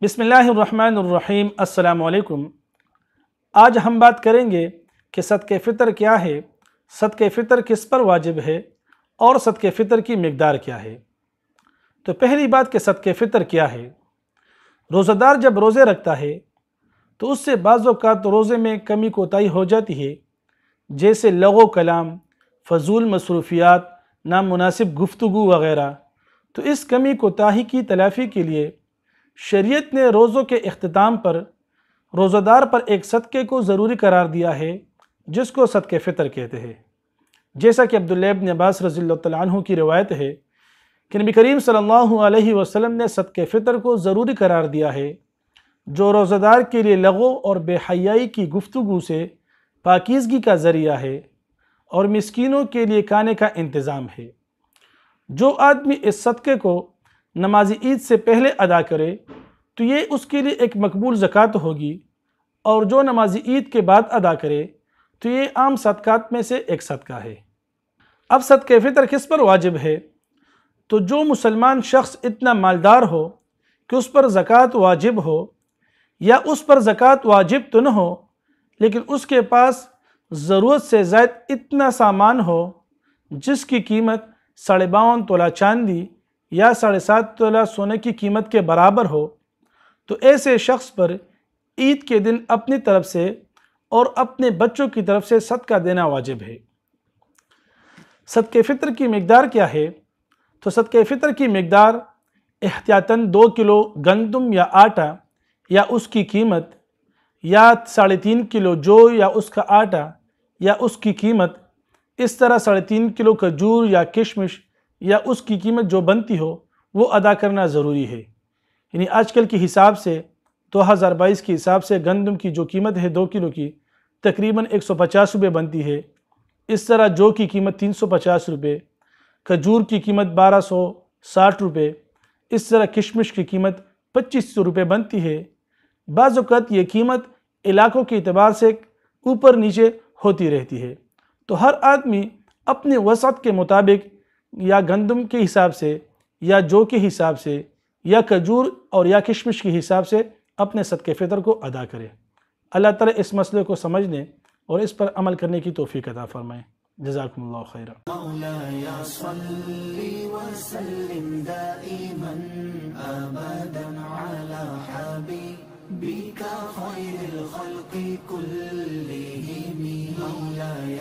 بسم اللہ الرحمن الرحیم۔ السلام علیکم۔ آج ہم بات کریں گے کہ صدقہ فطر کیا ہے، صدقہ فطر کس پر واجب ہے اور صدقہ فطر کی مقدار کیا ہے۔ تو پہلی بات کہ صدقہ فطر کیا ہے۔ روزہ دار جب روزے رکھتا ہے تو اس سے بعض اوقات روزے میں کمی کوتاہی ہو جاتی ہے، جیسے لغو کلام، فضول مصروفیات، نامناسب گفتگو وغیرہ۔ تو اس کمی کوتاہی کی تلافی کے لیے شریعت نے روزوں کے اختتام پر روزہ دار پر ایک صدقے کو ضروری قرار دیا ہے، جس کو صدقہ فطر کہتے ہیں۔ جیسا کہ عبداللہ ابن عباس رضی اللہ تعالیٰ عنہ کی روایت ہے کہ نبی کریم صلی اللہ علیہ وسلم نے صدقہ فطر کو ضروری قرار دیا ہے، جو روزہ دار کے لیے لغو اور بے حیائی کی گفتگو سے پاکیزگی کا ذریعہ ہے اور مسکینوں کے لیے کھانے کا انتظام ہے۔ جو آدمی اس صدقے کو نماز عید سے پہلے ادا کرے تو یہ اس کے لیے ایک مقبول زکوٰۃ ہوگی، اور جو نماز عید کے بعد ادا کرے تو یہ عام صدقات میں سے ایک صدقہ ہے۔ اب صدقہ فطر کس پر واجب ہے؟ تو جو مسلمان شخص اتنا مالدار ہو کہ اس پر زکوٰۃ واجب ہو، یا اس پر زکوٰۃ واجب تو نہ ہو لیکن اس کے پاس ضرورت سے زائد اتنا سامان ہو جس کی قیمت 52.5 تولہ چاندی یا 7.5 تولہ سونے کی قیمت کے برابر ہو، تو ایسے شخص پر عید کے دن اپنی طرف سے اور اپنے بچوں کی طرف سے صدقہ دینا واجب ہے۔ صدقہ فطر کی مقدار کیا ہے؟ تو صدقہ فطر کی مقدار احتیاطاً 2 کلو گندم یا آٹا یا اس کی قیمت، یا 3.5 کلو جو یا اس کا آٹا یا اس کی قیمت، اس طرح 3.5 کلو کھجور یا کشمش یا اس کی قیمت جو بنتی ہو وہ ادا کرنا ضروری ہے۔ یعنی آج کل کی حساب سے 2022 کے حساب سے گندم کی جو قیمت ہے 2 کلو کی تقریباً 150 روپے بنتی ہے۔ اس طرح جو کی قیمت 350 روپے، کھجور کی قیمت 1260 روپے، اس طرح کشمش کی قیمت 2500 روپے بنتی ہے۔ بعض اوقات یہ قیمت علاقوں کے اعتبار سے اوپر نیچے ہوتی رہتی ہے، تو ہر آدمی اپنے وسعت کے مطابق یا گندم کے حساب سے یا جو کے حساب سے یا کھجور اور یا کشمش کے حساب سے اپنے صدقہ فطر کو ادا کرے۔ اللہ تعالیٰ اس مسئلے کو سمجھنے اور اس پر عمل کرنے کی توفیق عطا فرمائے۔ جزاکم اللہ خیرا۔ مولاي صل وسلم دائما أبدا على حبيبك خير الخلق كلهم مولاي